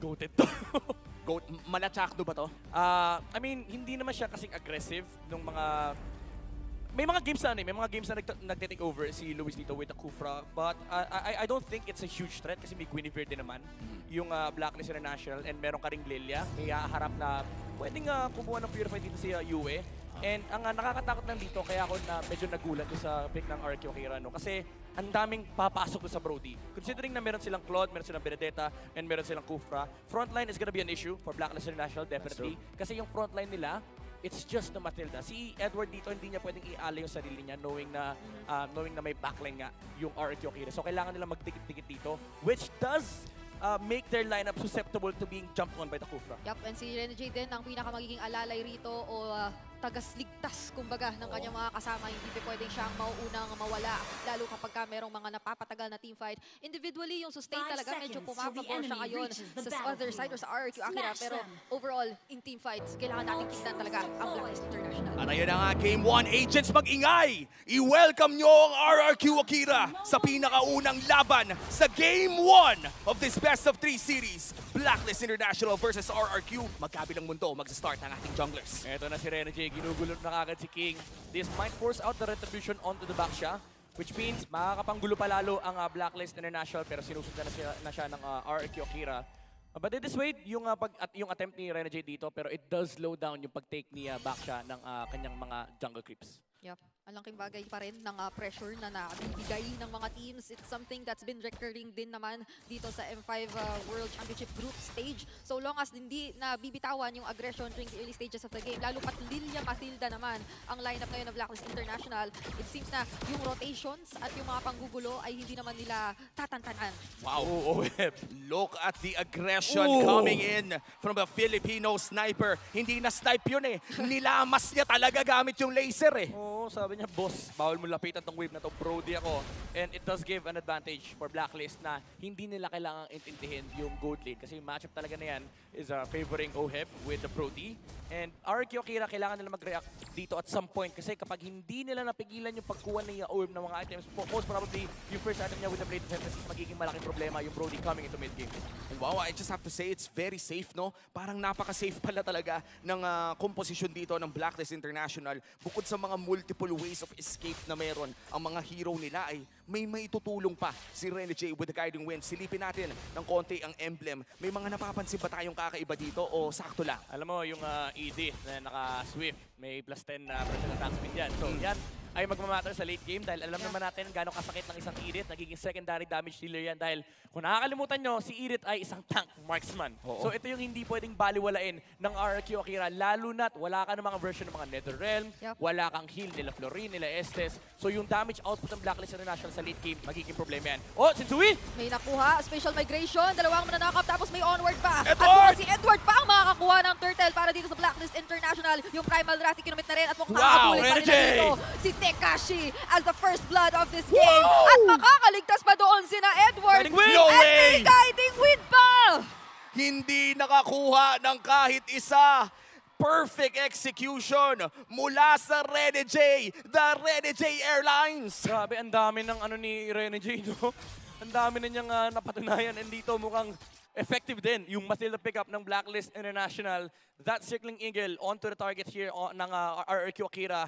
Goated to. Goat, malachakdo ba to? I mean, hindi naman siya kasing aggressive nung mga... May mga games na may mga games na nagte-take over si Luis dito with the Kufra, but I don't think it's a huge threat kasi may Guinevere din naman yung Blacklist International and meron ka ring Lilia, may haharap na pwedeng kumuha ng Purify dito si Yue. And ang nakakatakot lang dito, kaya ako na medyo nagulat sa pick ng RQ Akira, no? Kasi ang daming papasok sa Brody. Considering na meron silang Claude, meron silang Benedetta, and meron silang Kufra, frontline is gonna be an issue for Blacklist International, definitely. Kasi yung frontline nila, it's just the Matilda. Si Edward dito, hindi niya pwedeng i-alay yung sarili niya knowing na may backline nga yung RQ Akira. So kailangan nila magdikit-dikit dito, which does make their lineup susceptible to being jumped on by the Kufra. Yup, and si Rene J din ang pinakamagiging alalay rito o tagasligtas, kumbaga, ng kanyang mga kasama. Hindi pwedeng siyang mauunang mawala, lalo kapag merong mga napapatagal na teamfight. Individually, yung sustain talaga medyo pumapabor siya ngayon sa other side or sa RQ Akira. Pero overall, in teamfights, kailangan natin tignan talaga ang Blacklist International. At ayun na nga, Game 1, Agents mag-ingay! I-welcome nyo ang RRQ Akira sa pinakaunang laban sa Game 1 of this Best of 3 series. Blacklist International versus RRQ. Magkabilang mundo, magsa-start ang ating junglers. Eto na si Rene J, ginugulo na kagad si King. This might force out the retribution onto the back siya, which means makakapanggulo pa lalo ang Blacklist International, pero sinusundan na siya ng RRQ Akira. But this way, yung attempt ni Rene J dito, pero it does slow down yung pag-take ni back siya ng kanyang mga jungle creeps. Yup. Ang laking bagay pa rin ng pressure na nabibigay ng mga teams. It's something that's been recurring din naman dito sa M5 World Championship Group Stage. So long as hindi na bibitawan yung aggression during the early stages of the game. Lalo pat Lilia Matilda naman ang lineup ngayon ng Blacklist International. It seems na yung rotations at yung mga panggugulo ay hindi naman nila tatantanan. Wow. Look at the aggression coming in from a Filipino sniper. Hindi na snipe yun eh. Nilamas niya talaga gamit yung laser eh. Oo, sabi niya, boss, bawal mo lapitan tong wave na to, Brody ako. And it does give an advantage for Blacklist na hindi nila kailangang intindihin yung gold lane. Kasi yung matchup talaga na yan is favoring OHEB with the Brody. And RQ Akira, kailangan nila mag-react dito at some point. Kasi kapag hindi nila napigilan yung pagkuha ni OHEB ng mga items, most probably yung first item niya with the Blade Defense, magiging malaking problema yung Brody coming into mid-game. Wow, I just have to say, it's very safe, no? Parang napaka-safe pala talaga ng composition dito ng Blacklist International. Bukod sa mga multiple ways of escape na meron, ang mga hero nila ay may maitutulong pa. Si Rene J with the Guiding Wind. Silipin natin ng konti ang emblem. May mga napapansin ba tayong kakaiba dito o sakto lang? Alam mo, yung Edith na naka-swift, may plus 10 na personal attack speed yan. So yan ay magmamatter sa late game dahil alam naman natin gano'ng kasakit ng isang Edith. Nagiging secondary damage dealer yan dahil kung nakakalimutan nyo, si Edith ay isang tank marksman. So ito yung hindi pwedeng baliwalain ng RRQ Akira, lalo na't wala ka ng mga version ng mga Netherrealm, wala kang heal nila Florin, nila Estes. So yung damage output ng Blacklist International sa late game, magiging problema yan. Oh, Sensui! May nakuha, special migration, dalawang mananakap, tapos may onward pa. Edward! At si Edward pa ang makakakuha ng turtle para dito sa Blacklist International. Yung primal Wrath, kinomit na rin at mukhang makakabulit pa rin na dito. Si Tekashi as the first blood of this game. At makakaligtas pa doon sina Edward. Guiding Wind! No And way! may Guiding Wind pa! Hindi nakakuha ng kahit isa. Perfect execution mula sa Rene J, the Rene J Airlines. Grabe, ang dami ng ano ni Rene J, no? Ang dami na niyang napatunayan, and dito mukhang effective din yung Matilda pickup ng Blacklist International. That circling eagle onto the target here ng RRQ Akira.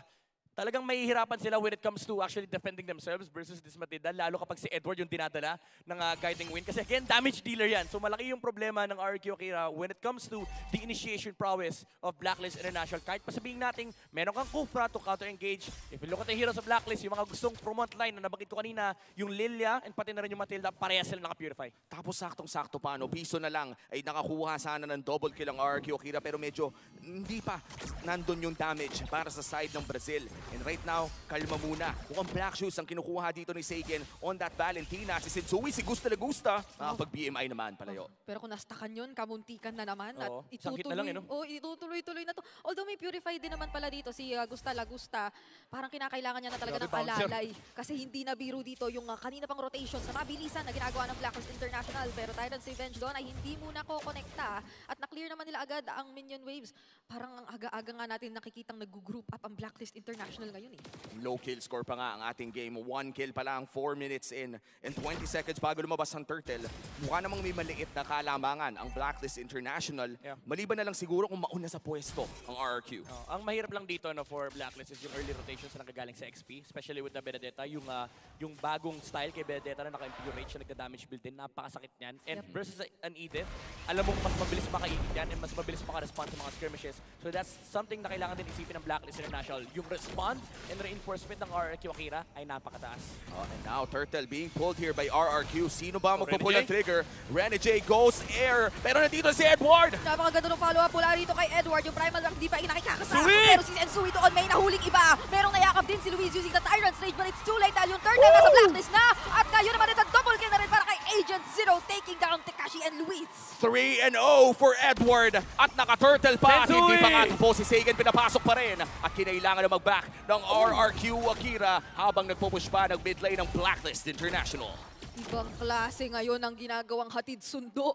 Talagang mahihirapan sila when it comes to actually defending themselves versus this Matilda, lalo kapag si Edward yung dinadala ng Guiding Wind. Kasi again, damage dealer yan. So malaki yung problema ng RQ Akira when it comes to the initiation prowess of Blacklist International. Kahit pasabihin natin, meron kang Kufra to counter-engage. If you look at the heroes of Blacklist, yung mga gustong front line na nabanggit ko kanina, yung Lilia and pati na rin yung Matilda, parehas sila naka-purify. Tapos saktong-sakto pa, no? Piso na lang ay nakakuha sana ng double kill ang RRQ Akira, pero medyo hindi pa nandun yung damage para sa side ng Brazil. And right now, kalma muna. Mukhang Black Shoes ang kinukuha dito ni Seiken on that Valentina. Si Sensui, si Gusta na Gusta. Pag-BMI naman, palayo. Pero kung nastakan yun, kamuntikan na naman. At sakit na lang, no? itutuloy-tuloy na to. Although may purify din naman pala dito si Gusta Lagusta. Parang kinakailangan niya na talaga ng alalay. Kasi hindi na biro dito yung kanina pang rotations na mabilisan na ginagawa ng Blacklist International. Pero Titan's Revenge doon ay hindi muna ko-connecta. At na-clear naman nila agad ang minion waves. Parang ang aga-aga nga natin nakikitang nag-group up ang Blacklist International. International ngayon eh. Low kill score pa nga ang ating game. 1 kill pa lang, 4 minutes in. And 20 seconds bago lumabas ang Turtle. Mukha namang may maliit na kalamangan ang Blacklist International. Yeah. Maliban na lang siguro kung mauna sa pwesto ang RRQ. Ang mahirap lang dito for Blacklist is yung early rotations na nagagaling sa XP, especially with the Benedetta, yung bagong style kay Benedetta na naka-impure rage na nagda-damage build din, napakasakit niyan. And versus an Edith, alam mo mas mabilis makaikot yan and mas mabilis maka-respond sa mga skirmishes. So that's something na kailangan din isipin ng Blacklist International. Yung respond and reinforcement ng RRQ Akira ay napakataas. And now Turtle being pulled here by RRQ. Sino ba magpupull Renegade? ng trigger? Renegade goes air. Pero nandito si Edward. Napakaganda ng follow-up mula rito kay Edward. Yung primal rock di pa nakikakasama. Sweet! Pero si Sensui doon may nahuling iba. Merong nayakap din si Luis using the Tyrant Stage, but it's too late dahil yung Turtle nasa Blacklist na. At ngayon naman ito double kill na rin para kay Agent Zero, taking down Tekashi and Luis. 3-0 for Edward. At naka-turtle pa. At Sensui! hindi pa nga tapos. Si Sagan pinapasok pa rin. At kinailangan na mag-back ng RRQ Akira habang nagpupush pa ng mid lane ng Blacklist International. Ibang klase ngayon ang ginagawang hatid sundo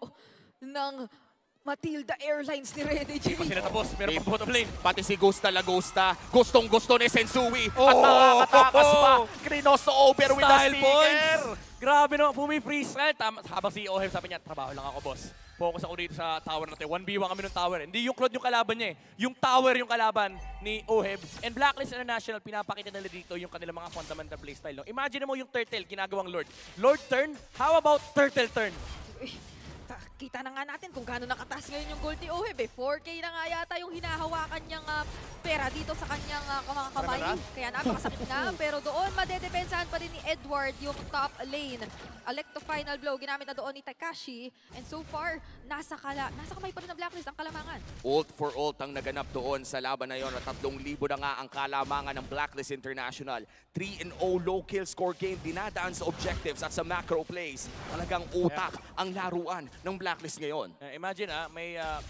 ng Matilda Airlines ni Rene J. Hindi pa sila tapos, meron pang bottom lane. Pati si Gusta Lagosta. Gustong-gusto ni Sensui. Oh! At nakakatakas pa. Krinos over with the Style sticker. points! Grabe no, pumi-freestyle. Habang si Oheb sabi niya, trabaho lang ako boss. Focus ako dito sa tower natin. 1v1 kami ng tower. Hindi yung Claude yung kalaban niya eh. Yung tower yung kalaban ni Oheb. And Blacklist International, pinapakita nila dito yung kanilang mga fundamental playstyle. No? Imagine mo yung Turtle, ginagawang Lord. Lord turn, how about Turtle turn? Kita na nga natin kung gaano nakataas ngayon yung gold ni Oheb eh. 4K na nga yata yung hinahawakan niyang pera dito sa kanyang mga kamay. Kaya napakasakit na. Pero doon madedepensahan pa din ni Edward yung top lane. Electo final blow ginamit na doon ni Tekashi. And so far, nasa kamay pa rin ng Blacklist ang kalamangan. Ult for ult ang naganap doon sa laban na yon at 3,000 na nga ang kalamangan ng Blacklist International. 3-0 low kill score game, dinadaan sa objectives at sa macro plays. Talagang utak ang laruan ng Blacklist ngayon. Imagine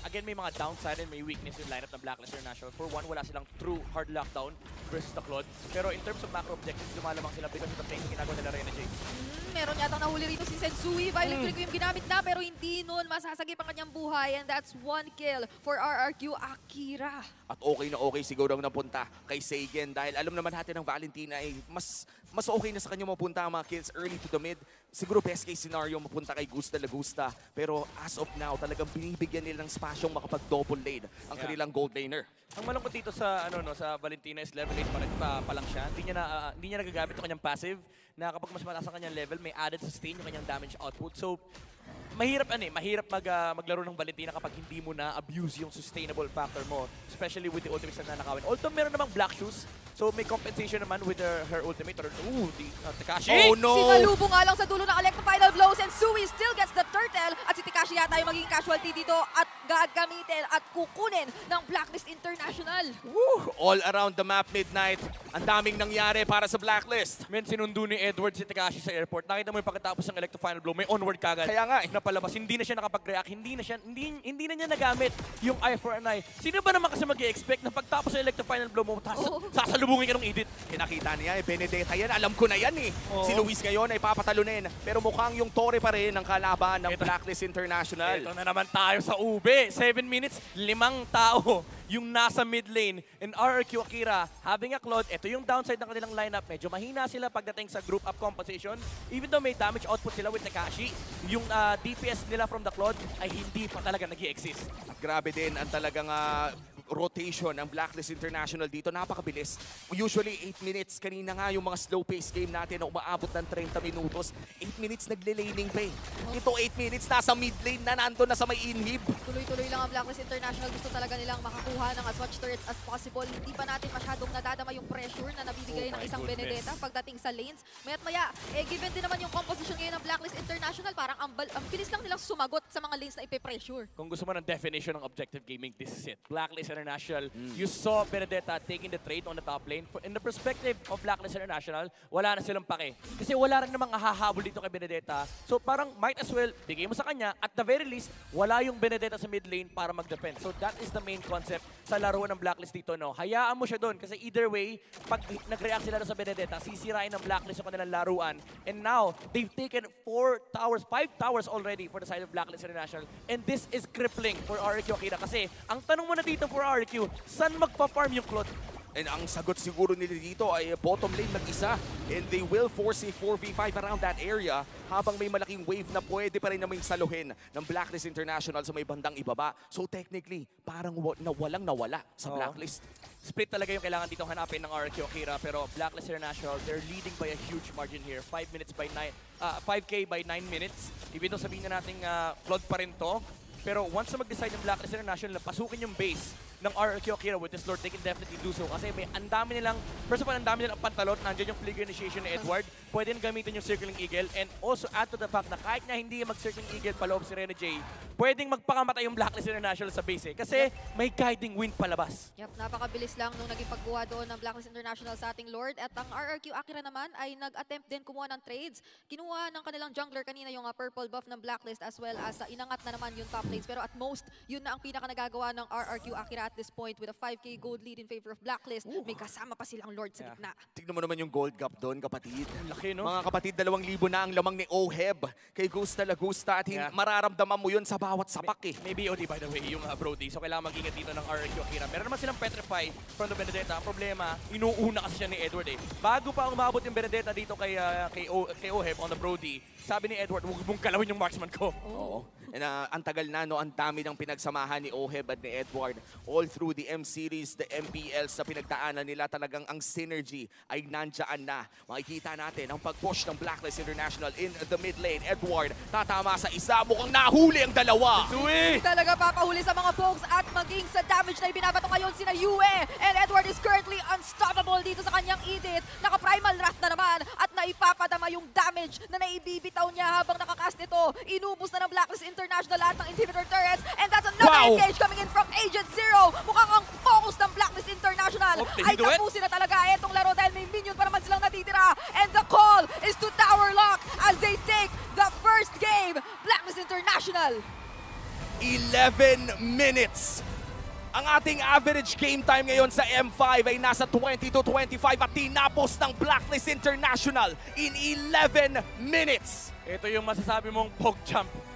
again may mga downside and may weakness yung lineup ng Blacklist International. For one, wala silang true hard lockdown versus the Claude. Pero in terms of macro objectives, lumalamang sila because of the plays ginagawa nila Rene J. Meron yatang nahuli rito si Sensui. Violent Trick yung ginamit na pero hindi nun masasagip ang kanyang buhay. And that's 1 kill for RRQ Akira. At okay siguro ang napunta kay Sagan dahil alam naman natin ng Valentina ay mas okay na sa kanya mapunta ang mga kills early to the mid. Siguro best case scenario mapunta kay Gusta Lagusta. Pero as of now, talagang binibigyan nila ng spasyong makapag-double lane ang kanilang gold laner. Ang malungkot dito sa sa Valentina is level 8 pa lang siya. Hindi niya nagagamit yung kanyang passive na kapag mas mataas ang kanyang level, may added sustain yung kanyang damage output. So, mahirap maglaro ng Valentina kapag hindi mo na abuse yung sustainable factor mo, especially with the ultimate na nanakawin. Although meron namang black shoes, so may compensation naman with her ultimate or Tekashi. Oh no! Singalubo nga lang sa dulo ng Electro Final Blow. Sensui still gets the turtle at si Tekashi yata yung magiging casualty dito at gagamitin at kukunin ng Blacklist International. Woo! All around the map midnight. Ang daming nangyari para sa Blacklist. Men, sinundo ni Edward si Tekashi sa airport. Nakita mo yung pagkatapos ng Electro Final Blow, may onward kagad. Kaya nga napalabas, hindi na siya nakapag-react, hindi na niya nagamit yung eye for an eye. Sino ba naman kasi mag-i-expect na pagtapos ng Electro Final Blow mo, sasalubungin ka ng edit? Kinakita niya, Benedetta yan. Alam ko na yan eh. Si Luis ngayon ay papatalunin. Pero mukhang yung tore pa rin ang kalaban ng Blacklist International. Ito na naman tayo sa ube. 7 minutes, 5 tao yung nasa mid lane. And RRQ Akira having a Claude. Ito yung downside ng kanilang lineup. Medyo mahina sila pagdating sa group up composition. Even though may damage output sila with Tekashi, yung DPS nila from the Claude ay hindi pa talaga nag-i-exist. At grabe din ang talagang rotation ng Blacklist International dito. Napakabilis. Usually 8 minutes. Kanina nga yung mga slow pace game natin na umaabot ng 30 minutos. 8 minutes nagle-laning pa eh. Ito 8 minutes nasa mid lane na nandun na sa may inhib. Tuloy-tuloy lang ang Blacklist International. Gusto talaga nilang makakuha ng as much turrets as possible. Hindi pa natin masyadong nadadama yung pressure na nabibigay ng isang Benedetta pagdating sa lanes. Maya't maya, given din naman yung composition ngayon ng Blacklist International, parang ang bilis lang nilang sumagot sa mga lanes na ipe-pressure. Kung gusto mo ng definition ng objective gaming, this is it. Blacklist International, you saw Benedetta taking the trade on the top lane. In the perspective of Blacklist International, wala na silang pake. Kasi wala rin namang hahabol dito kay Benedetta. So parang might as well, bigay mo sa kanya. At the very least, wala yung Benedetta sa mid lane para mag-defend. So that is the main concept sa laro ng Blacklist dito. No? Hayaan mo siya doon. Kasi either way, pag nag-react sila sa Benedetta, sisirain ng Blacklist yung kanilang laruan. And now, they've taken 5 towers already for the side of Blacklist International. And this is crippling for RRQ Akira. Kasi ang tanong mo na dito for RRQ, saan magpa-farm yung Claude? And ang sagot siguro nila dito ay bottom lane mag-isa. And they will force a 4v5 around that area habang may malaking wave na pwede pa rin namang saluhin ng Blacklist International sa may bandang ibaba. So technically, parang walang nawala sa Oo. Blacklist. Split talaga yung kailangan dito hanapin ng RRQ Akira, pero Blacklist International, they're leading by a huge margin here. 5K by 9 minutes. Even though sabihin na natin Claude pa rin to, pero once na mag-decide ng Blacklist International na pasukin yung base ng RRQ Akira with this Lord, they can definitely do so. Kasi may ang dami nilang, first of all, ang dami nilang pantalon, nandiyan yung flicker initiation ni Edward, pwede nang gamitin yung Circling Eagle, and also add to the fact na kahit na hindi mag-Circling Eagle paloob si Rene J, pwedeng magpakamatay yung Blacklist International sa base kasi may guiding wind palabas. Yep, napakabilis lang nung naging pagkuha doon ng Blacklist International sa ating Lord. At ang RRQ Akira naman ay nag-attempt din kumuha ng trades. Kinuha ng kanilang jungler kanina yung purple buff ng Blacklist as well as inangat na naman yung top lanes. Pero at most, yun na ang pinaka nagagawa ng RRQ Akira at this point with a 5K gold lead in favor of Blacklist. May kasama pa silang Lord sa gitna. Tignan mo naman yung gold gap doon, kapatid. Laki, no? Mga kapatid, 2,000 na ang lamang ni Oheb kay Gusta Lagusta at mararamdaman mo yun sa bawat sapak eh. Maybe OD by the way, yung Brody. So kailangan mag-ingat dito ng RRQ Akira. Meron naman silang Petrify from the Benedetta. Ang problema, inuuna kasi siya ni Edward eh. Bago pa umabot yung Benedetta dito kay Oheb on the Brody, sabi ni Edward, huwag mong kalawin yung marksman ko. Oo. And ang tagal na, no, ang dami ng pinagsamahan ni Oheb at ni Edward all through the M-Series, the MPLs na pinagdaanan nila. Talagang ang synergy ay nandyan na. Makikita natin ang pag-push ng Blacklist International in the mid lane. Edward, tatama sa isa, mukhang nahuli ang dalawa. Hindi talaga papahuli sa mga folks at maging sa damage na ibinabato ngayon sina Yue. And Edward is currently unstoppable dito sa kanyang Edith. Naka-primal wrath na naman at naipapadama yung damage na naibibitaw niya habang nakakast nito. Inubos na ng Blacklist International lahat ng inhibitor turrets. And that's another engage coming in from Agent Zero. Mukhang ang focus ng Blacklist International ay tapusin na talaga itong laro dahil may minion pa naman silang natitira. And the call is to tower lock as they take the first game. Blacklist International. 11 minutes. Ang ating average game time ngayon sa M5 ay nasa 20-25 at tinapos ng Blacklist International in 11 minutes. Ito yung masasabi mong PogChamp.